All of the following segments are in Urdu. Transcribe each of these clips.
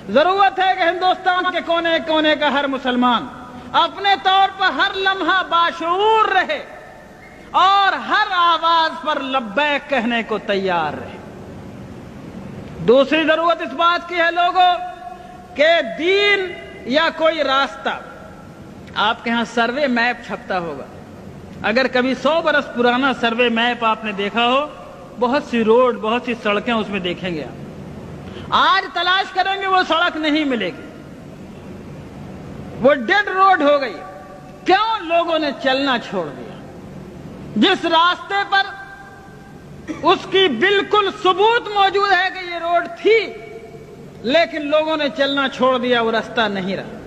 ضرورت ہے کہ ہندوستان کے کونے کونے کا ہر مسلمان اپنے طور پر ہر لمحہ باشعور رہے اور ہر آواز پر لبیک کہنے کو تیار رہے۔ دوسری ضرورت اس بات کی ہے لوگوں کہ دین یا کوئی راستہ، آپ کے ہاں سروے میپ چھپتا ہوگا، اگر کبھی 100 برس پرانا سروے میپ آپ نے دیکھا ہو، بہت سی روڈ، بہت سی سڑکیں اس میں دیکھیں گے آپ۔ آج تلاش کریں گے وہ سڑک نہیں ملے گی، وہ ڈیڈ روڈ ہو گئی۔ کیوں؟ لوگوں نے چلنا چھوڑ دیا۔ جس راستے پر اس کی بالکل ثبوت موجود ہے کہ یہ روڈ تھی، لیکن لوگوں نے چلنا چھوڑ دیا، وہ راستہ نہیں رہا۔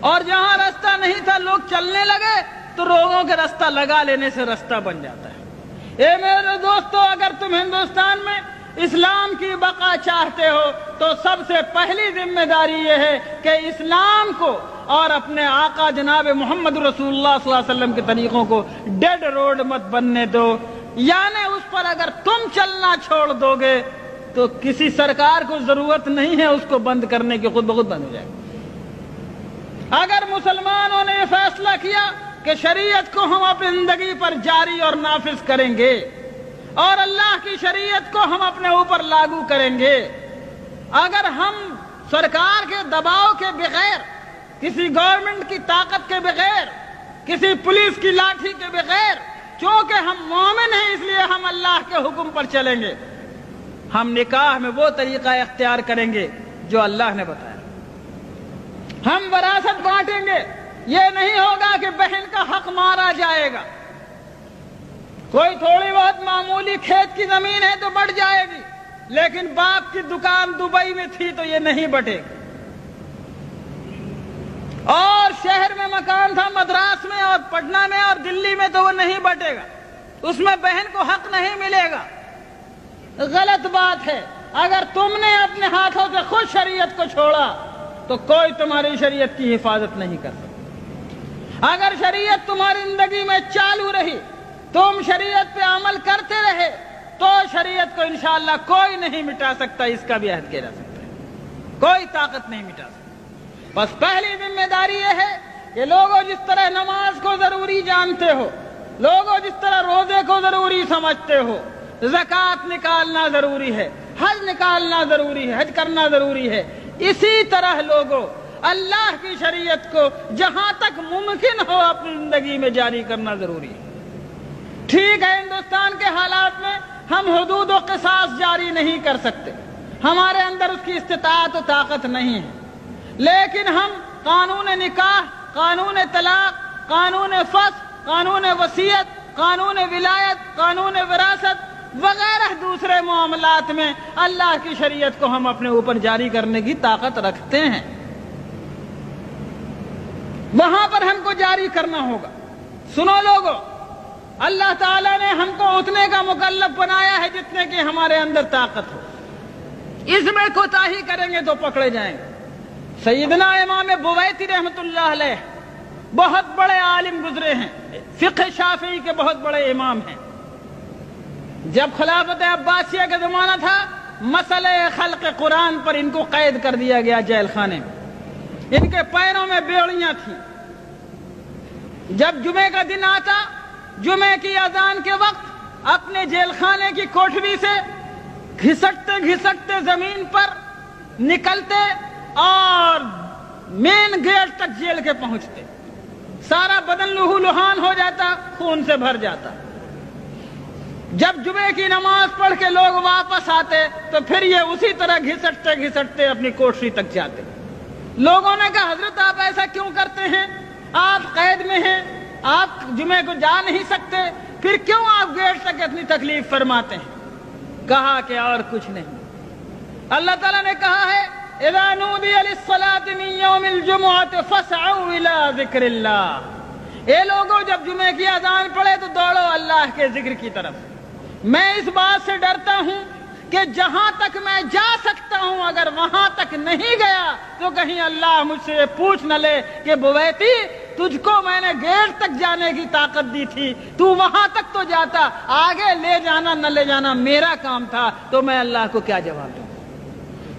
اور جہاں راستہ نہیں تھا لوگ چلنے لگے تو لوگوں کے راستہ لگا لینے سے راستہ بن جاتا ہے۔ اے میرے دوستو، اگر تم ہندوستان میں اسلام کی بقا چاہتے ہو تو سب سے پہلی ذمہ داری یہ ہے کہ اسلام کو اور اپنے آقا جناب محمد رسول اللہ صلی اللہ علیہ وسلم کے طریقوں کو ڈیڈ روڈ مت بننے دو۔ یعنی اس پر اگر تم چلنا چھوڑ دو گے تو کسی سرکار کو ضرورت نہیں ہے اس کو بند کرنے کی، خود بخود بند ہو جائے گا۔ اگر مسلمانوں نے یہ فیصلہ کیا کہ شریعت کو ہم اپنی زندگی پر جاری اور نافذ کریں گے اور اللہ کی شریعت کو ہم اپنے اوپر لاگو کریں گے، اگر ہم سرکار کے دباؤ کے بغیر، کسی گورنمنٹ کی طاقت کے بغیر، کسی پولیس کی لاٹھی کے بغیر، چونکہ ہم مومن ہیں اس لیے ہم اللہ کے حکم پر چلیں گے، ہم نکاح میں وہ طریقہ اختیار کریں گے جو اللہ نے بتایا۔ ہم وراثت بانٹیں گے، یہ نہیں ہوگا کہ بہن کا حق مارا جائے گا۔ کوئی تھوڑی بہت معمولی کھیت کی زمین ہے تو بٹ جائے گی، لیکن باپ کی دکان دبئی میں تھی تو یہ نہیں بٹے گی۔ اور شہر میں مکان تھا، مدراس میں اور پٹنہ میں اور دلی میں، تو وہ نہیں بٹے گا، اس میں بہن کو حق نہیں ملے گا۔ غلط بات ہے۔ اگر تم نے اپنے ہاتھوں سے خود شریعت کو چھوڑا تو کوئی تمہاری شریعت کی حفاظت نہیں کر سکتا۔ اگر شریعت تمہاری زندگی میں چالو رہی، تم شریعت پہ عمل کرتے رہے، تو شریعت کو انشاءاللہ کوئی نہیں مٹا سکتا، اس کا بھی عہد کیا جا سکتا ہے، کوئی طاقت نہیں مٹا سکتا۔ بس پہلی ذمہ داری یہ ہے کہ لوگوں جس طرح نماز کو ضروری جانتے ہو، لوگوں جس طرح روزے کو ضروری سمجھتے ہو، زکوٰۃ نکالنا ضروری ہے، حج نکالنا ضروری ہے، حج کرنا ضروری ہے، اسی طرح لوگوں اللہ کی شریعت کو جہاں تک ممکن ہو اپنی زندگی میں جاری کرنا ضروری ہے۔ ٹھیک ہے، ہندوستان کے حالات میں ہم حدود و قصاص جاری نہیں کر سکتے، ہمارے اندر اس کی استطاعت و طاقت نہیں ہے، لیکن ہم قانون نکاح، قانون طلاق، قانون فسخ، قانون وصیت، قانون ولایت، قانون وراثت وغیرہ دوسرے معاملات میں اللہ کی شریعت کو ہم اپنے اوپر جاری کرنے کی طاقت رکھتے ہیں، وہاں پر ہم کو جاری کرنا ہوگا۔ سنو لوگو، اللہ تعالیٰ نے ہم کو اتنے کا مکلف بنایا ہے جتنے کی ہمارے اندر طاقت ہو، اس میں کوتاہی کریں گے تو پکڑے جائیں گے۔ سیدنا امام بویتی رحمت اللہ علیہ بہت بڑے عالم گزرے ہیں، فقہ شافعی کے بہت بڑے امام ہیں۔ جب خلافت عباسیہ کا زمانہ تھا، مسئلہ خلق قرآن پر ان کو قید کر دیا گیا جیل خانے میں، ان کے پیروں میں بیڑیاں تھیں۔ جب جمعے کا دن آتا، جمعے کی اذان کے وقت اپنے جیل خانے کی کوٹھری سے گھسٹتے گھسٹتے زمین پر نکلتے اور مین گیٹ تک جیل کے پہنچتے، سارا بدن لہو لہان ہو جاتا، خون سے بھر جاتا۔ جب جمعے کی نماز پڑھ کے لوگ واپس آتے تو پھر یہ اسی طرح گھسٹتے گھسٹتے اپنی کوٹھری تک جاتے۔ لوگوں نے کہا حضرت آپ ایسا کیوں کرتے ہیں؟ آپ قید میں ہیں، آپ جمعے کو جا نہیں سکتے، پھر کیوں آپ گیٹ تک اتنی تکلیف فرماتے ہیں؟ کہا کہ اور کچھ نہیں، اللہ تعالیٰ نے کہا ہے اذا نودی للصلاة من یوم الجمعة فاسعوا الى ذکر اللہ۔ اے لوگوں، جب جمعے کی اذان پڑھے تو دوڑو اللہ کے ذکر کی طرف۔ میں اس بات سے ڈرتا ہوں کہ جہاں تک میں جا سکتا ہوں اگر وہاں تک نہیں گیا تو کہیں اللہ مجھ سے پوچھ نہ لے کہ بویتی تجھ کو میں نے گیٹ تک جانے کی طاقت دی تھی، تو وہاں تک تو جاتا، آگے لے جانا نہ لے جانا میرا کام تھا، تو میں اللہ کو کیا جواب دوں؟